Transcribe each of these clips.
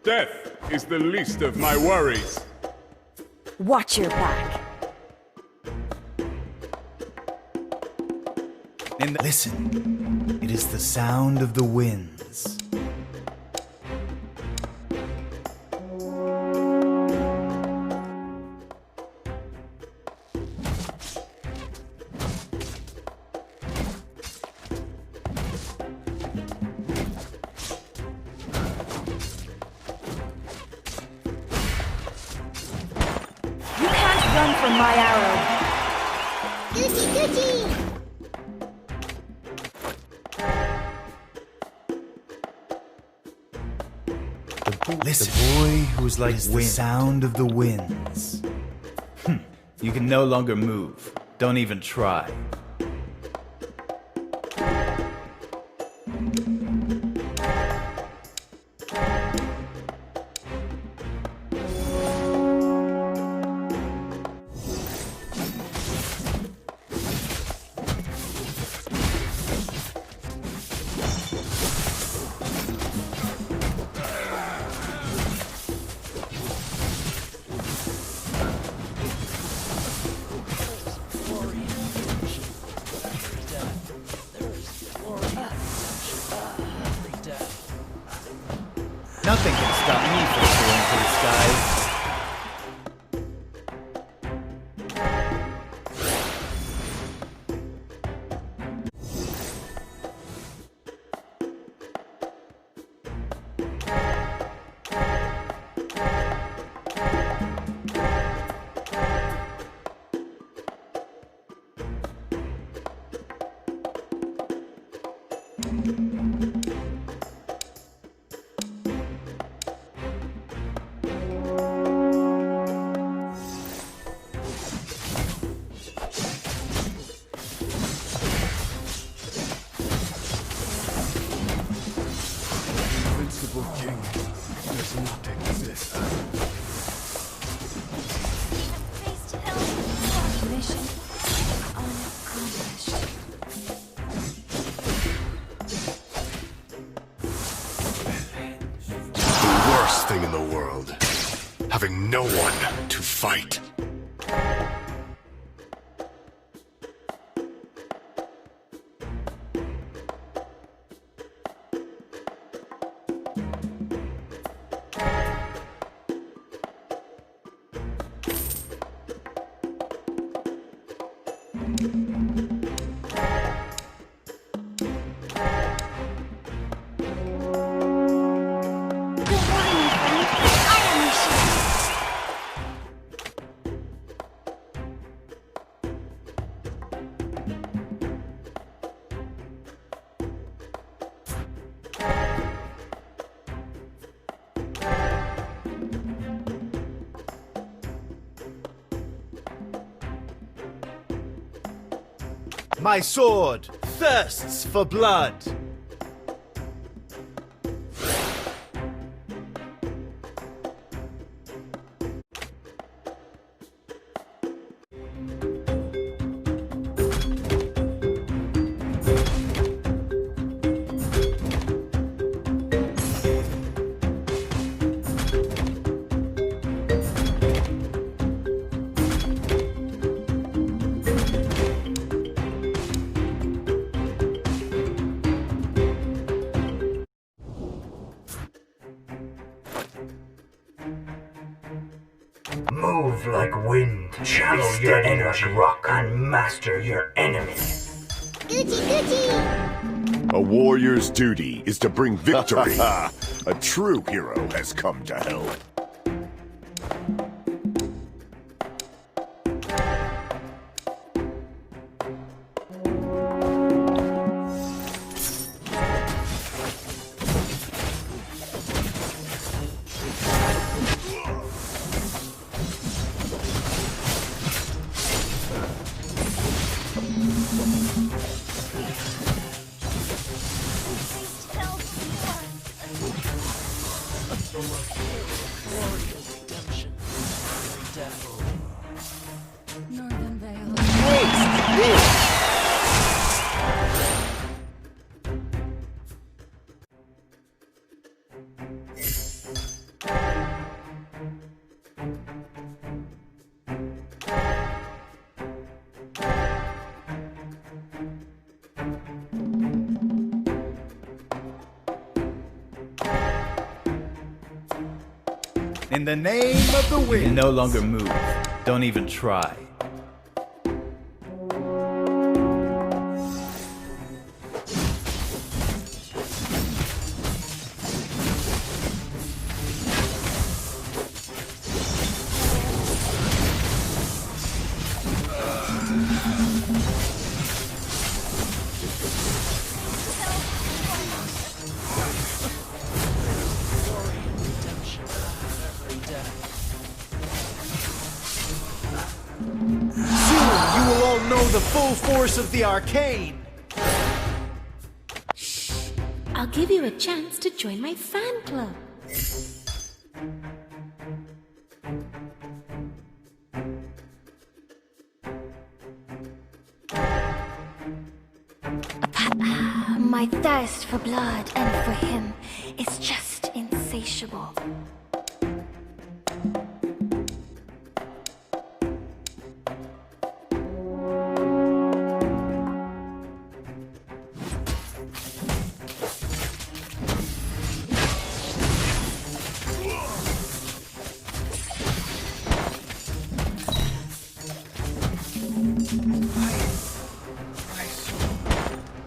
Death is the least of my worries. Watch your back. Listen, it is the sound of the winds. You can't run from my arrow. Gucci, Gucci! Listen, the boy who is like the sound of the winds. You can no longer move. Don't even try. Nothing can stop me from soaring to the skies. Invincible king does not exist. Faced hell. Mission unaccomplished. The worst thing in the world. Having no one to fight. My sword thirsts for blood. Move like wind, channel your energy, rock, and master your enemy. Gucci, Gucci! A warrior's duty is to bring victory. A true hero has come to help. Faced hell. the name of the wind. You can no longer move. Don't even try. The full force of the arcane. I'll give you a chance to join my fan club. My thirst for blood and for him is just insatiable.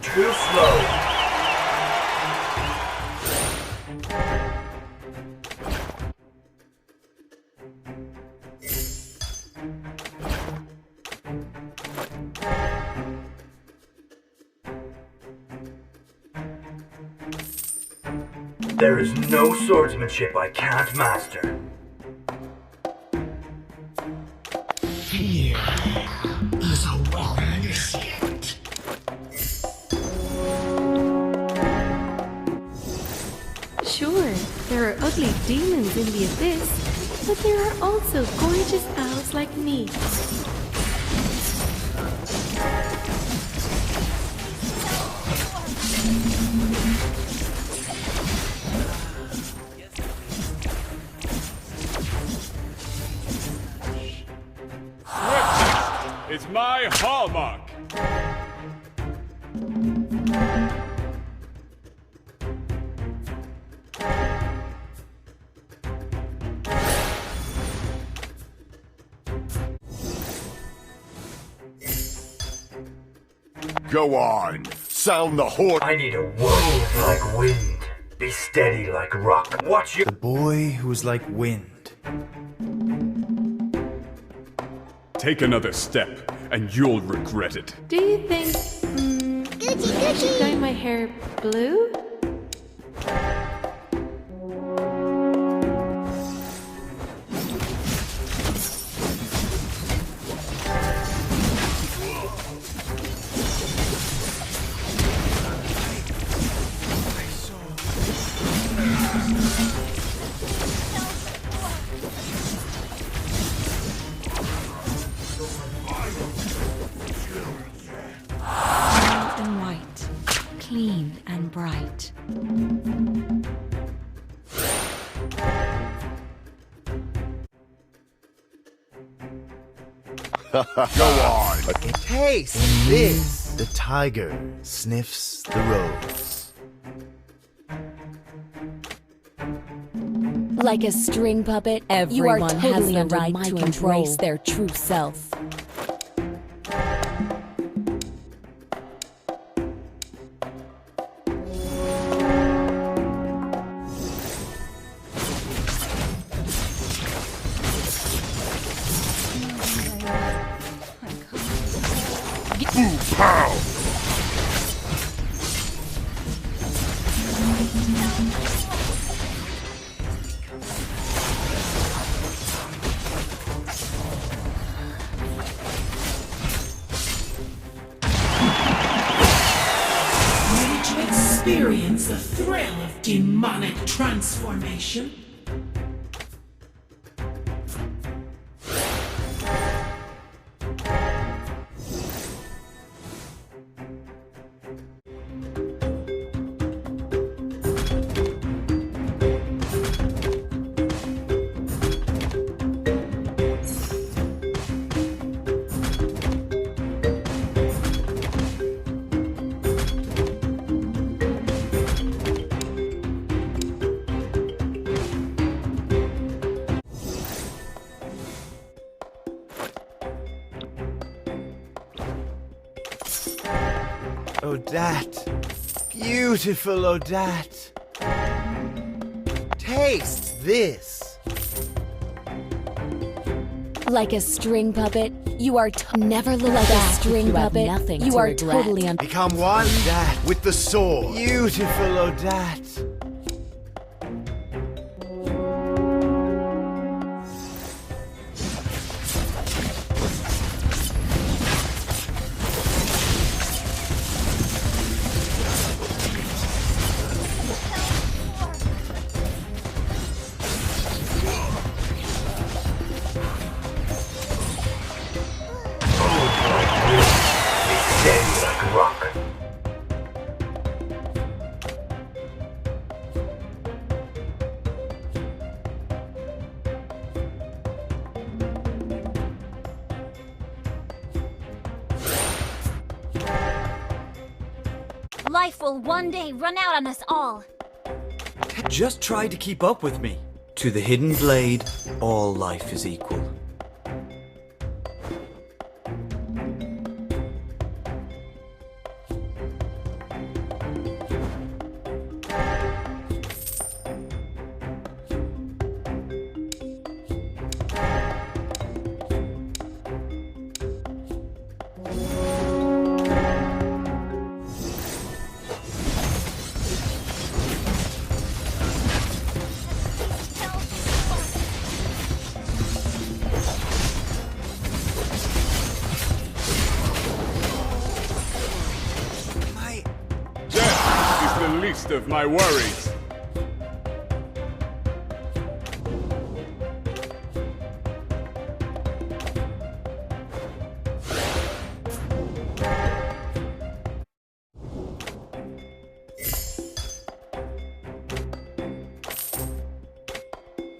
Too slow. There is no swordsmanship I can't master. Here is a wellness yet. Sure, there are ugly demons in the abyss, but there are also gorgeous elves like me. It's my hallmark. Go on. Sound the horn. I need a move like wind. Be steady like rock. Watch your... The boy who was like wind. Take another step, and you'll regret it. Do you think, I should dye my hair blue? And white, clean and bright. Go on. Taste this. The tiger sniffs the rose. Like a string puppet, Everyone you are has totally the under right my to control. embrace their true self. Pow! Ready to experience the thrill of demonic transformation? Odette. Beautiful Odette. Taste this. Like a string puppet, you are never look like a string puppet. You are totally Become one Odette with the sword. Beautiful Odette. Steady like rock. Life will one day run out on us all. Just try to keep up with me. To the hidden blade, all life is equal. Death is the least of my worries.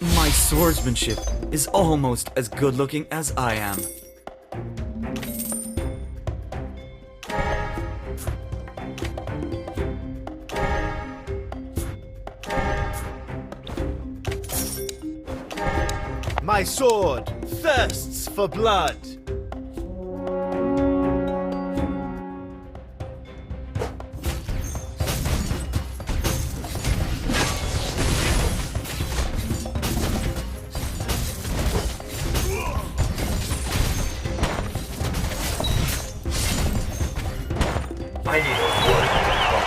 My swordsmanship is almost as good looking as I am. My sword thirsts for blood. I need a wood to help.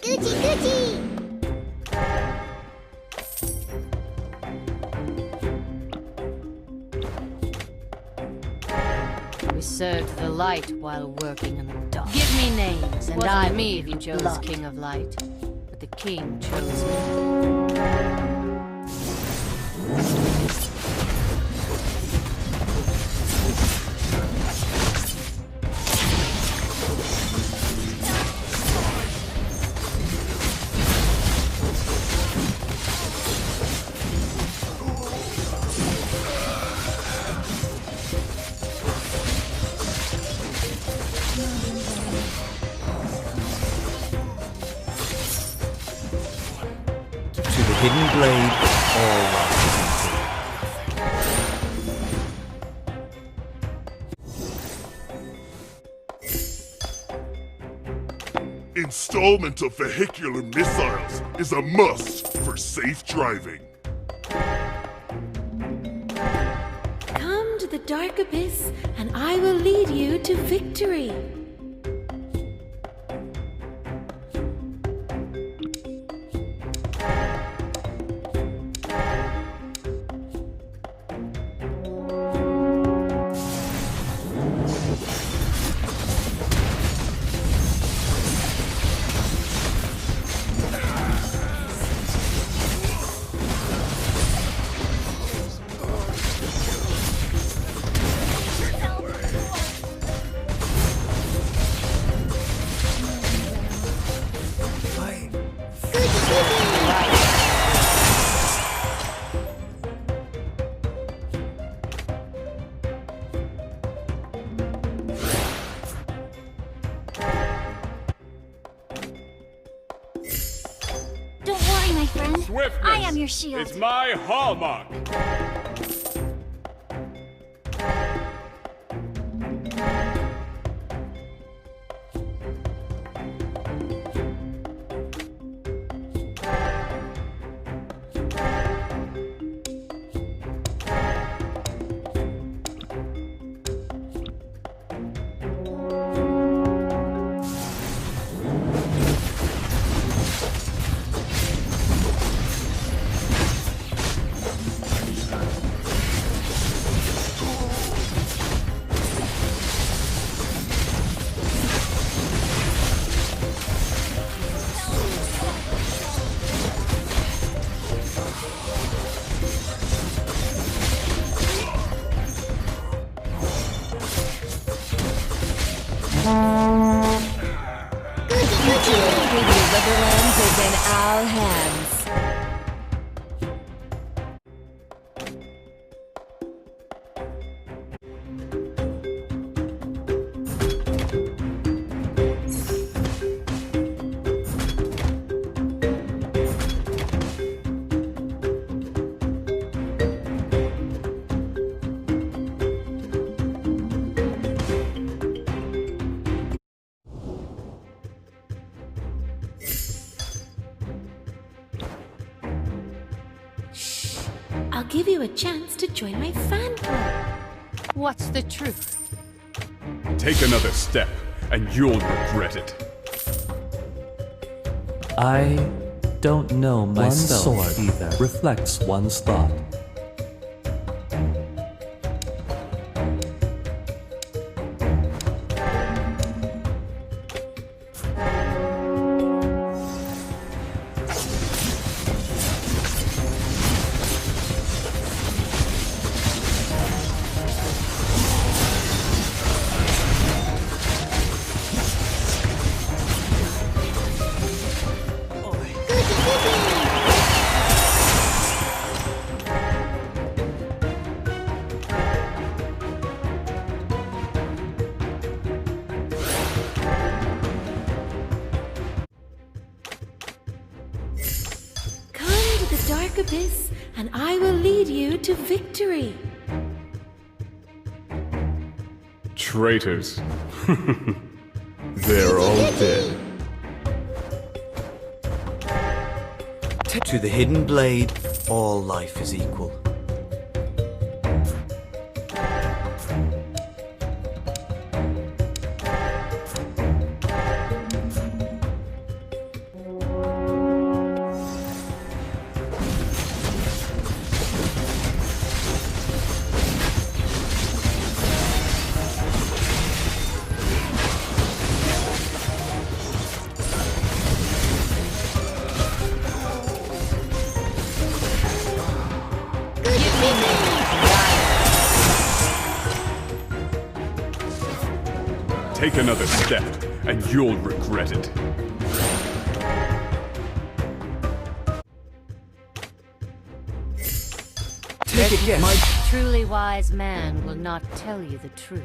Gucci, Gucci! We served the light while working in the dark. Give me names, and I me who chose King of Light. But the king chose me. To the hidden blade, all life is equal. Installment of vehicular missiles is a must for safe driving. Come to the dark abyss, and I will lead you to victory. am your shield. is my hallmark. Riverlands is in our hands. I'll give you a chance to join my fan club. What's the truth? Take another step, and you'll regret it. I don't know myself. One sword either reflects one's thought. Dark abyss, and I will lead you to victory. Traitors. They're all dead. To the hidden blade, all life is equal. Take another step, and you'll regret it. Take it, yes. My truly wise man will not tell you the truth.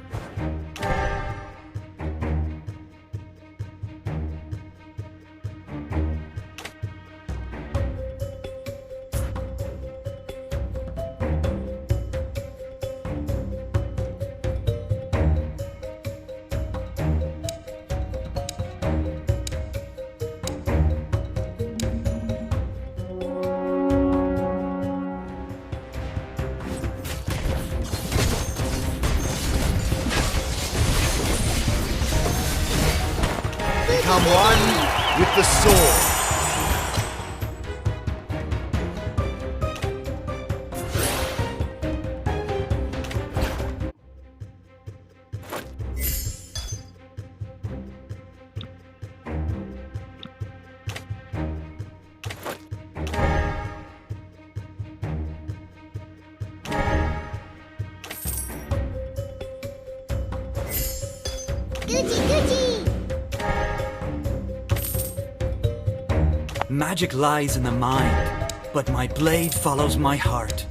Become one with the sword. Magic lies in the mind, but my blade follows my heart.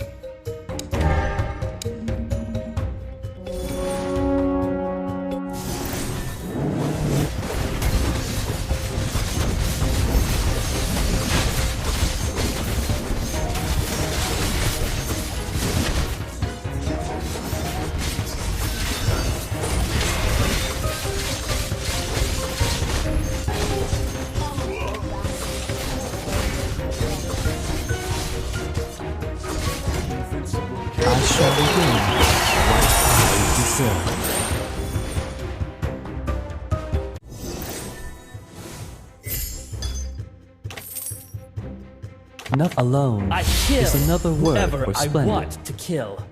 shall begin what I deserve. Not alone I kill is another word whoever for I splendid. want to kill.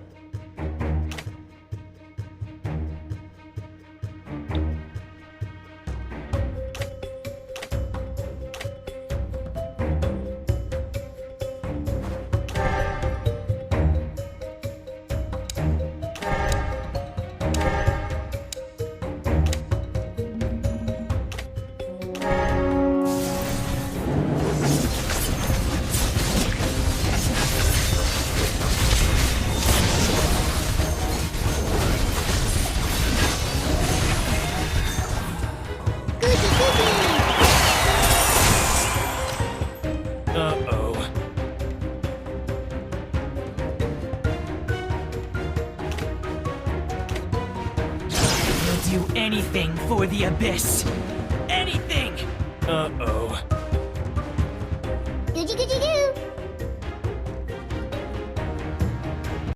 Do anything for the abyss. Anything! Goody goody goo!